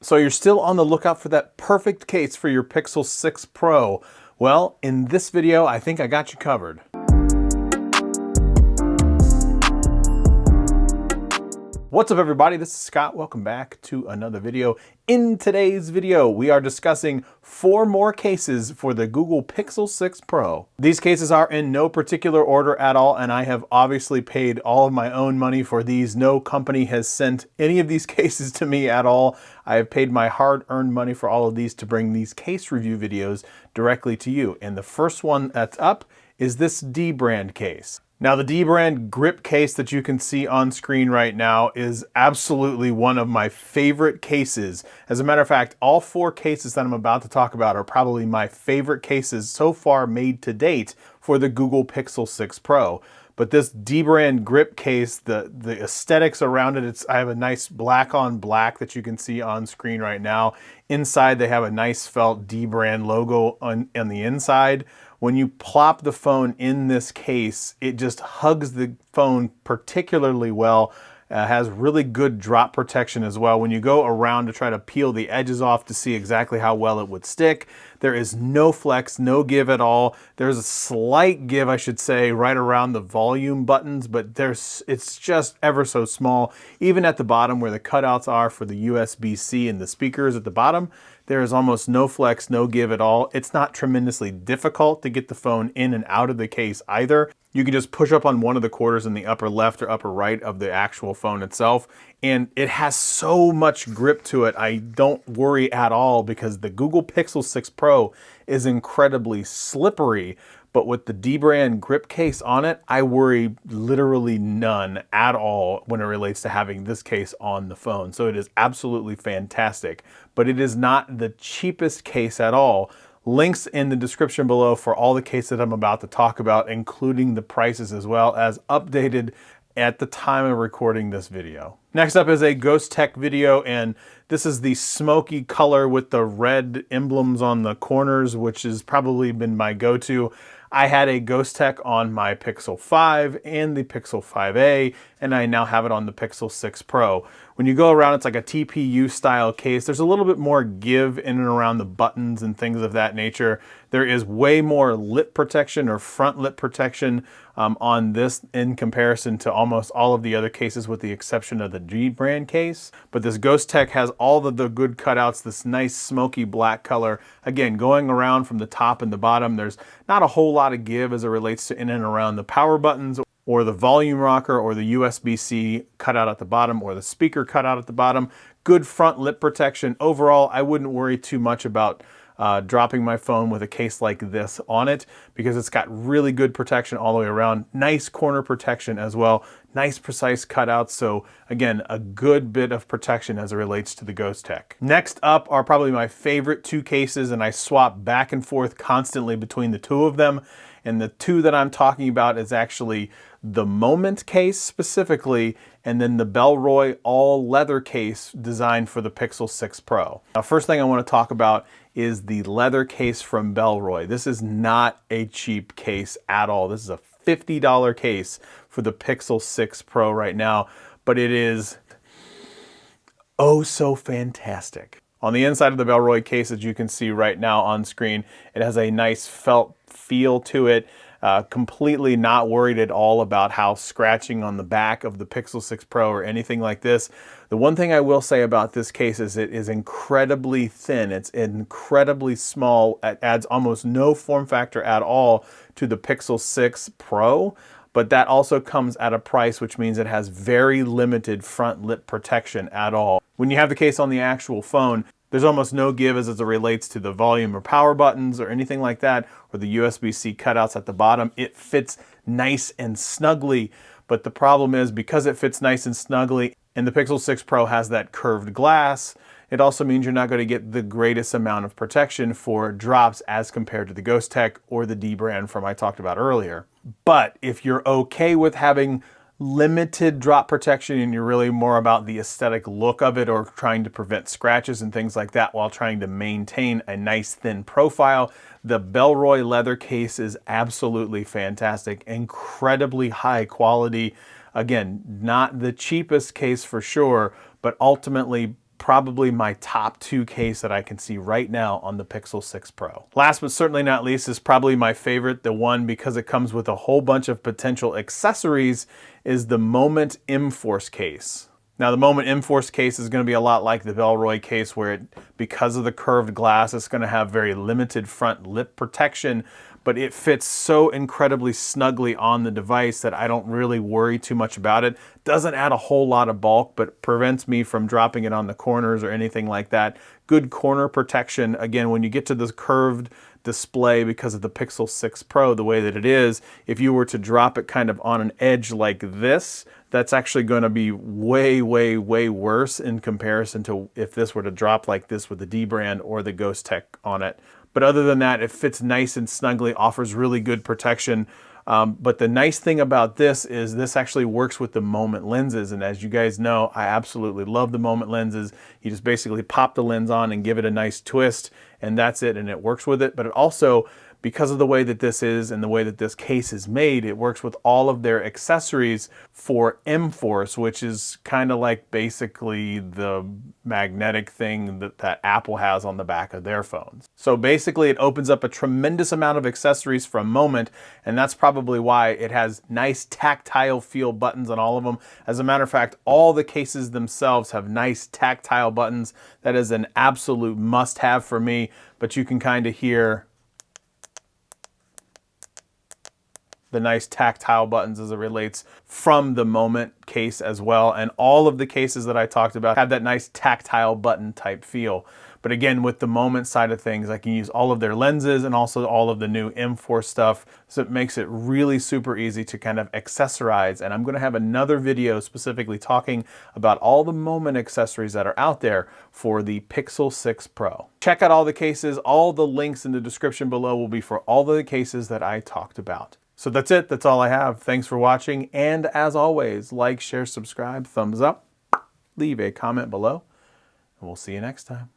So you're still on the lookout for that perfect case for your Pixel 6 Pro. Well, in this video, I think I got you covered. What's up everybody, this is Scott. Welcome back to another video. In today's video, we are discussing 4 more cases for the Google Pixel 6 Pro. These cases are in no particular order at all, and I have obviously paid all of my own money for these. No company has sent any of these cases to me at all. I have paid my hard-earned money for all of these to bring these case review videos directly to you. And the first one that's up is this Dbrand case. Now the Dbrand grip case that you can see on screen right now is absolutely one of my favorite cases. As a matter of fact, all 4 cases that I'm about to talk about are probably my favorite cases so far made to date for the Google Pixel 6 Pro. But this Dbrand grip case, the aesthetics around it, I have a nice black on black that you can see on screen right now. Inside they have a nice felt Dbrand logo on the inside. When you plop the phone in this case, it just hugs the phone particularly well. Has really good drop protection as well. When you go around to try to peel the edges off to see exactly how well it would stick, there is no flex, no give at all. There's a slight give, I should say, right around the volume buttons, but it's just ever so small. Even at the bottom where the cutouts are for the USB-C and the speakers at the bottom, there is almost no flex, no give at all. It's not tremendously difficult to get the phone in and out of the case either. You can just push up on one of the quarters in the upper left or upper right of the actual phone itself. And it has so much grip to it, I don't worry at all because the Google Pixel 6 Pro is incredibly slippery. But with the Dbrand grip case on it, I worry literally none at all when it relates to having this case on the phone. So it is absolutely fantastic, but it is not the cheapest case at all. Links in the description below for all the cases that I'm about to talk about, including the prices as well as updated at the time of recording this video. Next up is a Ghost Tech video, and this is the smoky color with the red emblems on the corners, which has probably been my go-to. I had a Ghost Tech on my Pixel 5 and the Pixel 5a, and I now have it on the Pixel 6 Pro. When you go around, it's like a TPU style case. There's a little bit more give in and around the buttons and things of that nature. There is way more lip protection or front lip protection on this in comparison to almost all of the other cases with the exception of the Dbrand case. But this Ghost Tech has all of the good cutouts, this nice smoky black color. Again, going around from the top and the bottom, there's not a whole lot of give as it relates to in and around the power buttons or the volume rocker or the USB-C cutout at the bottom or the speaker cutout at the bottom. Good front lip protection. Overall, I wouldn't worry too much about dropping my phone with a case like this on it because it's got really good protection all the way around. Nice corner protection as well. Nice precise cutouts. So again, a good bit of protection as it relates to the Ghost Tech. Next up are probably my favorite 2 cases, and I swap back and forth constantly between the 2 of them. And the 2 that I'm talking about is actually the Moment case specifically, and then the Bellroy all leather case designed for the Pixel 6 Pro. Now, first thing I want to talk about is the leather case from Bellroy. This is not a cheap case at all. This is a $50 case for the Pixel 6 Pro right now, but it is oh so fantastic. On the inside of the Bellroy case, as you can see right now on screen, it has a nice felt feel to it. Completely not worried at all about how scratching on the back of the Pixel 6 Pro or anything like this. The one thing I will say about this case is it is incredibly thin. It's incredibly small. It adds almost no form factor at all to the Pixel 6 Pro, but that also comes at a price which means it has very limited front lip protection at all. When you have the case on the actual phone, there's almost no give as it relates to the volume or power buttons or anything like that, or the USB-C cutouts at the bottom. It fits nice and snugly, but the problem is because it fits nice and snugly and the Pixel 6 Pro has that curved glass, it also means you're not going to get the greatest amount of protection for drops as compared to the Ghost Tech or the Dbrand from I talked about earlier. But if you're okay with having limited drop protection and you're really more about the aesthetic look of it or trying to prevent scratches and things like that while trying to maintain a nice thin profile, the Bellroy leather case is absolutely fantastic, incredibly high quality. Again, not the cheapest case for sure, but ultimately probably my top 2 case that I can see right now on the Pixel 6 Pro. Last but certainly not least is probably my favorite, the one because it comes with a whole bunch of potential accessories, is the Moment M-Force case. Now the Moment M-Force case is going to be a lot like the Bellroy case, where because of the curved glass, it's going to have very limited front lip protection, but it fits so incredibly snugly on the device that I don't really worry too much about it. Doesn't add a whole lot of bulk, but prevents me from dropping it on the corners or anything like that. Good corner protection. Again, when you get to this curved display because of the Pixel 6 Pro, the way that it is, if you were to drop it kind of on an edge like this, that's actually going to be way, way, way worse in comparison to if this were to drop like this with the Dbrand or the Ghost Tech on it. But other than that, it fits nice and snugly, offers really good protection. But the nice thing about this is this actually works with the Moment lenses. And as you guys know, I absolutely love the Moment lenses. You just basically pop the lens on and give it a nice twist, and that's it, and it works with it. But it also, because of the way that this is and the way that this case is made, it works with all of their accessories for M-Force, which is kind of like basically the magnetic thing that Apple has on the back of their phones. So basically it opens up a tremendous amount of accessories from Moment, and that's probably why it has nice tactile feel buttons on all of them. As a matter of fact, all the cases themselves have nice tactile buttons. That is an absolute must-have for me, but you can kind of hear the nice tactile buttons as it relates from the Moment case as well. And all of the cases that I talked about have that nice tactile button type feel. But again, with the Moment side of things, I can use all of their lenses and also all of the new M-Force stuff. So it makes it really super easy to kind of accessorize. And I'm going to have another video specifically talking about all the Moment accessories that are out there for the Pixel 6 Pro. Check out all the cases. All the links in the description below will be for all the cases that I talked about. So that's it. That's all I have. Thanks for watching. And as always, like, share, subscribe, thumbs up, leave a comment below, and we'll see you next time.